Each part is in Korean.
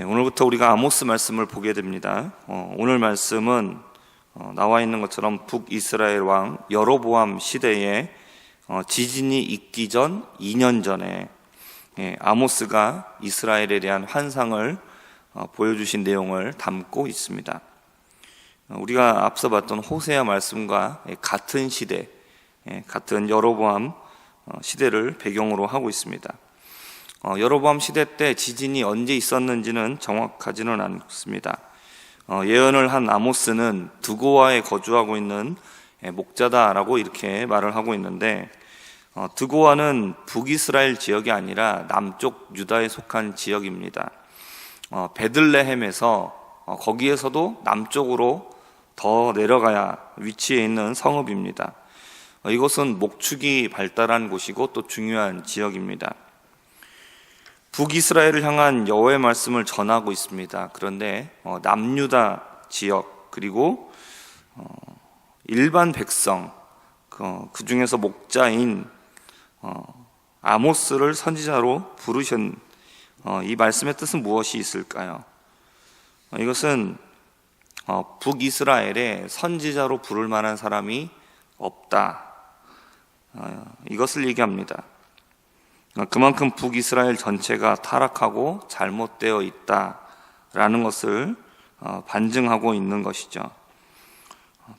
오늘부터 우리가 아모스 말씀을 보게 됩니다. 오늘 말씀은 나와 있는 것처럼 북이스라엘 왕 여로보암 시대에 지진이 있기 전 2년 전에 아모스가 이스라엘에 대한 환상을 보여주신 내용을 담고 있습니다. 우리가 앞서 봤던 호세아 말씀과 같은 시대, 같은 여로보암 시대를 배경으로 하고 있습니다. 여로보암 시대 때 지진이 언제 있었는지는 정확하지는 않습니다. 예언을 한 아모스는 드고아에 거주하고 있는 목자다라고 이렇게 말을 하고 있는데, 드고아는 북이스라엘 지역이 아니라 남쪽 유다에 속한 지역입니다. 베들레헴에서 거기에서도 남쪽으로 더 내려가야 위치해 있는 성읍입니다. 이곳은 목축이 발달한 곳이고 또 중요한 지역입니다. 북이스라엘을 향한 여호와의 말씀을 전하고 있습니다. 그런데 남유다 지역 그리고 일반 백성, 그 중에서 목자인 아모스를 선지자로 부르신 이 말씀의 뜻은 무엇이 있을까요? 이것은 북이스라엘에 선지자로 부를 만한 사람이 없다, 이것을 얘기합니다. 그만큼 북이스라엘 전체가 타락하고 잘못되어 있다라는 것을 반증하고 있는 것이죠.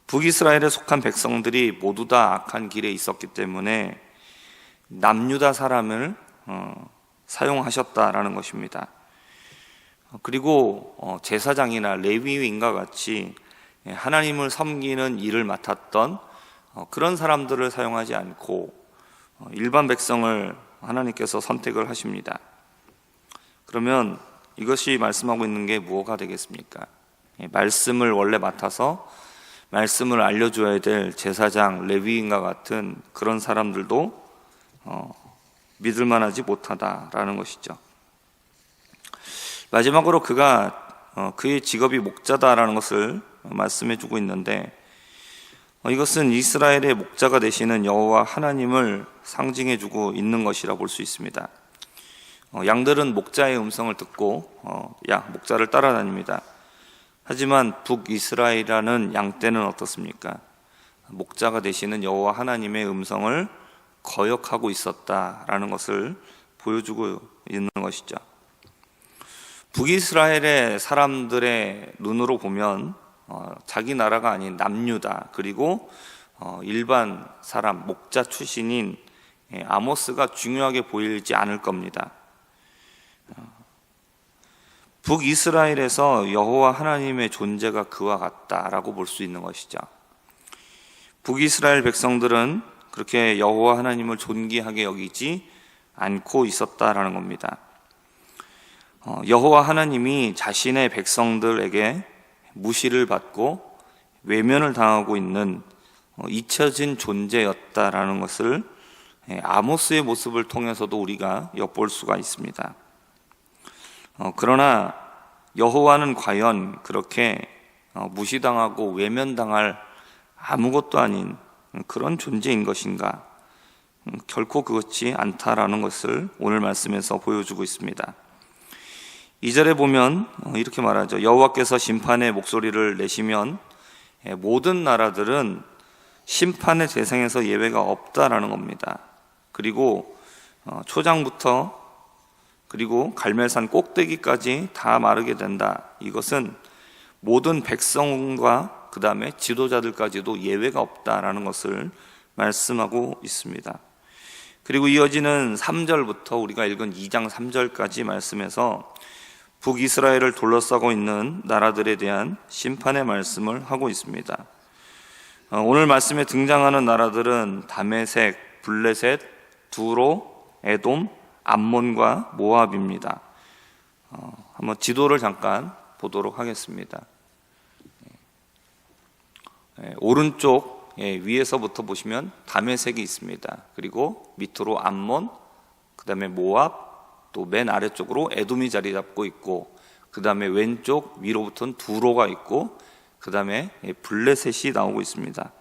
북이스라엘에 속한 백성들이 모두 다 악한 길에 있었기 때문에 남유다 사람을 사용하셨다라는 것입니다. 그리고 제사장이나 레위인과 같이 하나님을 섬기는 일을 맡았던 그런 사람들을 사용하지 않고 일반 백성을 하나님께서 선택을 하십니다. 그러면 이것이 말씀하고 있는 게 무엇가 되겠습니까? 말씀을 원래 맡아서 말씀을 알려줘야 될 제사장, 레위인과 같은 그런 사람들도 믿을만하지 못하다라는 것이죠. 마지막으로 그가 그의 직업이 목자다라는 것을 말씀해주고 있는데, 이것은 이스라엘의 목자가 되시는 여호와 하나님을 상징해주고 있는 것이라 볼 수 있습니다. 양들은 목자의 음성을 듣고 목자를 따라다닙니다. 하지만 북이스라엘이라는 양떼는 어떻습니까? 목자가 되시는 여호와 하나님의 음성을 거역하고 있었다라는 것을 보여주고 있는 것이죠. 북이스라엘의 사람들의 눈으로 보면 자기 나라가 아닌 남유다, 그리고 일반 사람, 목자 출신인 아모스가 중요하게 보이지 않을 겁니다. 북이스라엘에서 여호와 하나님의 존재가 그와 같다라고 볼 수 있는 것이죠. 북이스라엘 백성들은 그렇게 여호와 하나님을 존귀하게 여기지 않고 있었다라는 겁니다. 여호와 하나님이 자신의 백성들에게 무시를 받고 외면을 당하고 있는 잊혀진 존재였다라는 것을 아모스의 모습을 통해서도 우리가 엿볼 수가 있습니다. 그러나 여호와는 과연 그렇게 무시당하고 외면당할 아무것도 아닌 그런 존재인 것인가? 결코 그렇지 않다라는 것을 오늘 말씀에서 보여주고 있습니다. 2절에 보면 이렇게 말하죠. 여호와께서 심판의 목소리를 내시면 모든 나라들은 심판의 대상에서 예외가 없다라는 겁니다. 그리고 초장부터 그리고 갈멜산 꼭대기까지 다 마르게 된다. 이것은 모든 백성과 그 다음에 지도자들까지도 예외가 없다라는 것을 말씀하고 있습니다. 그리고 이어지는 3절부터 우리가 읽은 2장 3절까지 말씀에서 북이스라엘을 둘러싸고 있는 나라들에 대한 심판의 말씀을 하고 있습니다. 오늘 말씀에 등장하는 나라들은 다메섹, 블레셋, 두로, 에돔, 암몬과 모압입니다. 한번 지도를 잠깐 보도록 하겠습니다. 오른쪽 위에서부터 보시면 다메섹이 있습니다. 그리고 밑으로 암몬, 그 다음에 모압, 또 맨 아래쪽으로 에돔이 자리 잡고 있고, 그 다음에 왼쪽 위로부터는 두로가 있고, 그 다음에 블레셋이 나오고 있습니다.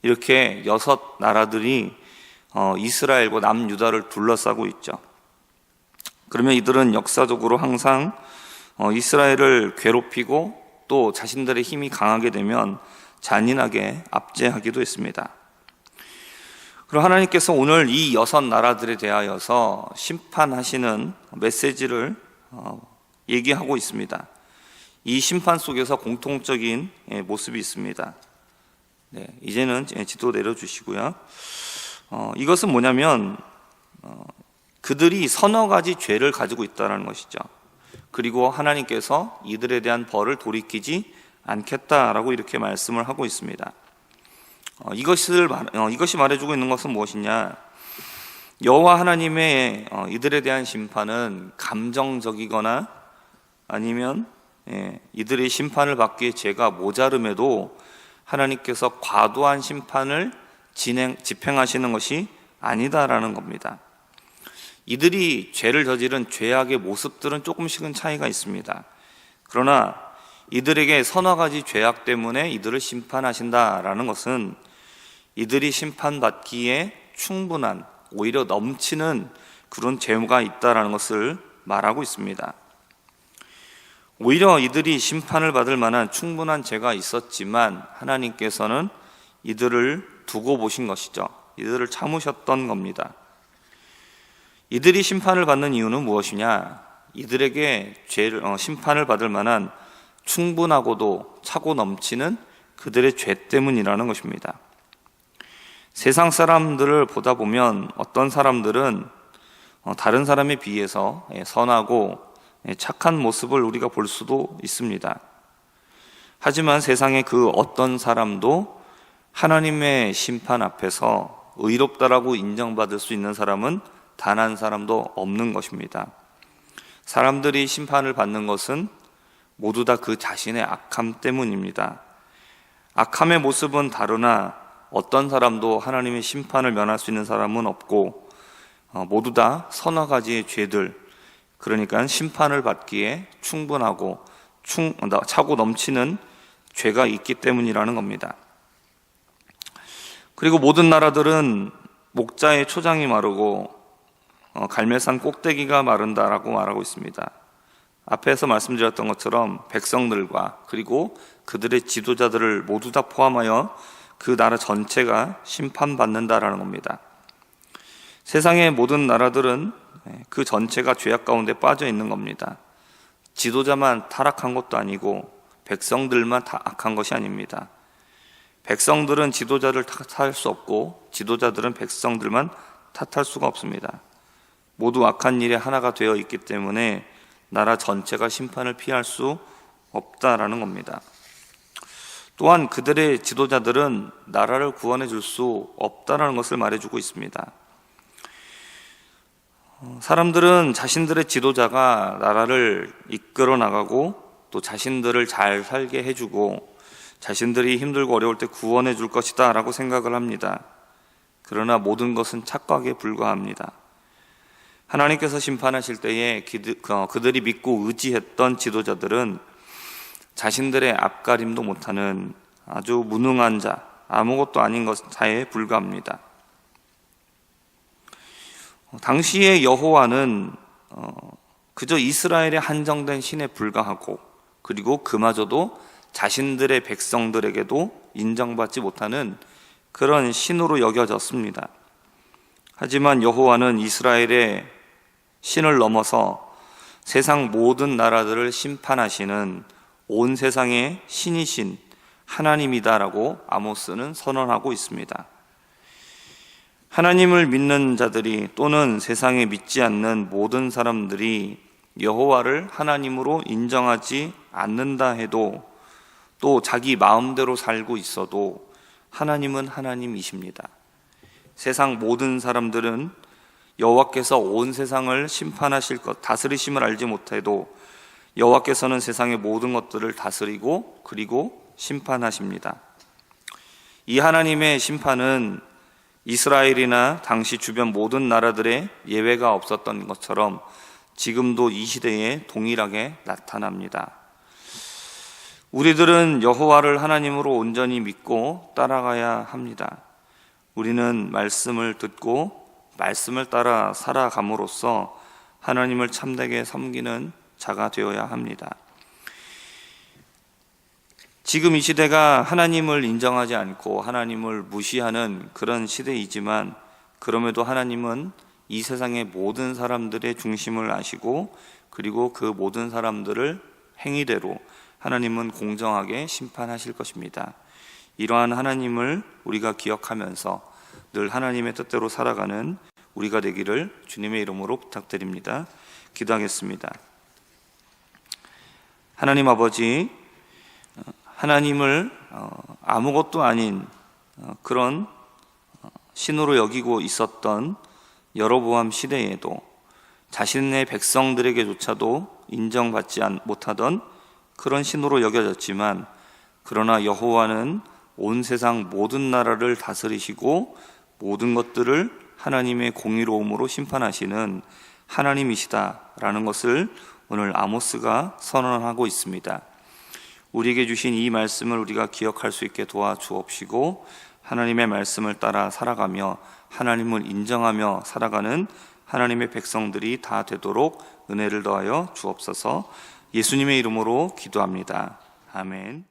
이렇게 6 나라들이 이스라엘과 남유다를 둘러싸고 있죠. 그러면 이들은 역사적으로 항상 이스라엘을 괴롭히고 또 자신들의 힘이 강하게 되면 잔인하게 압제하기도 했습니다. 그리고 하나님께서 오늘 이 6나라들에 대하여서 심판하시는 메시지를 얘기하고 있습니다. 이 심판 속에서 공통적인 모습이 있습니다. 네, 이제는 지도 내려주시고요. 이것은 뭐냐면 그들이 서너 가지 죄를 가지고 있다는 것이죠. 그리고 하나님께서 이들에 대한 벌을 돌이키지 않겠다라고 이렇게 말씀을 하고 있습니다. 이것이 말해주고 있는 것은 무엇이냐? 여호와 하나님의 이들에 대한 심판은 감정적이거나 아니면 이들의 심판을 받기에 죄가 모자름에도 하나님께서 과도한 심판을 집행하시는 것이 아니다라는 겁니다. 이들이 죄를 저지른 죄악의 모습들은 조금씩은 차이가 있습니다. 그러나 이들에게 서너 가지 죄악 때문에 이들을 심판하신다라는 것은 이들이 심판받기에 충분한, 오히려 넘치는 그런 죄가 있다라는 것을 말하고 있습니다. 오히려 이들이 심판을 받을 만한 충분한 죄가 있었지만 하나님께서는 이들을 두고 보신 것이죠. 이들을 참으셨던 겁니다. 이들이 심판을 받는 이유는 무엇이냐? 이들에게 심판을 받을 만한 충분하고도 차고 넘치는 그들의 죄 때문이라는 것입니다. 세상 사람들을 보다 보면 어떤 사람들은 다른 사람에 비해서 선하고 착한 모습을 우리가 볼 수도 있습니다. 하지만 세상의 그 어떤 사람도 하나님의 심판 앞에서 의롭다라고 인정받을 수 있는 사람은 단 한 사람도 없는 것입니다. 사람들이 심판을 받는 것은 모두 다 그 자신의 악함 때문입니다. 악함의 모습은 다르나 어떤 사람도 하나님의 심판을 면할 수 있는 사람은 없고 모두 다 서너 가지의 죄들, 그러니까 심판을 받기에 충분하고 차고 넘치는 죄가 있기 때문이라는 겁니다. 그리고 모든 나라들은 목자의 초장이 마르고 갈멜산 꼭대기가 마른다라고 말하고 있습니다. 앞에서 말씀드렸던 것처럼 백성들과 그리고 그들의 지도자들을 모두 다 포함하여 그 나라 전체가 심판받는다라는 겁니다. 세상의 모든 나라들은 그 전체가 죄악 가운데 빠져 있는 겁니다. 지도자만 타락한 것도 아니고 백성들만 다 악한 것이 아닙니다. 백성들은 지도자를 탓할 수 없고 지도자들은 백성들만 탓할 수가 없습니다. 모두 악한 일에 하나가 되어 있기 때문에 나라 전체가 심판을 피할 수 없다라는 겁니다. 또한 그들의 지도자들은 나라를 구원해 줄 수 없다라는 것을 말해주고 있습니다. 사람들은 자신들의 지도자가 나라를 이끌어 나가고 또 자신들을 잘 살게 해주고 자신들이 힘들고 어려울 때 구원해 줄 것이다 라고 생각을 합니다. 그러나 모든 것은 착각에 불과합니다. 하나님께서 심판하실 때에 그들이 믿고 의지했던 지도자들은 자신들의 앞가림도 못하는 아주 무능한 자, 아무것도 아닌 자에 불과합니다. 당시의 여호와는 그저 이스라엘의 한정된 신에 불과하고 그리고 그마저도 자신들의 백성들에게도 인정받지 못하는 그런 신으로 여겨졌습니다. 하지만 여호와는 이스라엘의 신을 넘어서 세상 모든 나라들을 심판하시는 온 세상의 신이신 하나님이다라고 아모스는 선언하고 있습니다. 하나님을 믿는 자들이 또는 세상에 믿지 않는 모든 사람들이 여호와를 하나님으로 인정하지 않는다 해도 또 자기 마음대로 살고 있어도 하나님은 하나님이십니다. 세상 모든 사람들은 여호와께서 온 세상을 심판하실 것, 다스리심을 알지 못해도 여호와께서는 세상의 모든 것들을 다스리고 그리고 심판하십니다. 이 하나님의 심판은 이스라엘이나 당시 주변 모든 나라들의 예외가 없었던 것처럼 지금도 이 시대에 동일하게 나타납니다. 우리들은 여호와를 하나님으로 온전히 믿고 따라가야 합니다. 우리는 말씀을 듣고 말씀을 따라 살아감으로써 하나님을 참되게 섬기는 자가 되어야 합니다. 지금 이 시대가 하나님을 인정하지 않고 하나님을 무시하는 그런 시대이지만, 그럼에도 하나님은 이 세상의 모든 사람들의 중심을 아시고, 그리고 그 모든 사람들을 행위대로 하나님은 공정하게 심판하실 것입니다. 이러한 하나님을 우리가 기억하면서 늘 하나님의 뜻대로 살아가는 우리가 되기를 주님의 이름으로 부탁드립니다. 기도하겠습니다. 하나님 아버지, 하나님을 아무것도 아닌 그런 신으로 여기고 있었던 여로보암 시대에도 자신의 백성들에게조차도 인정받지 못하던 그런 신으로 여겨졌지만, 그러나 여호와는 온 세상 모든 나라를 다스리시고 모든 것들을 하나님의 공의로움으로 심판하시는 하나님이시다라는 것을 오늘 아모스가 선언하고 있습니다. 우리에게 주신 이 말씀을 우리가 기억할 수 있게 도와주옵시고, 하나님의 말씀을 따라 살아가며 하나님을 인정하며 살아가는 하나님의 백성들이 다 되도록 은혜를 더하여 주옵소서. 예수님의 이름으로 기도합니다. 아멘.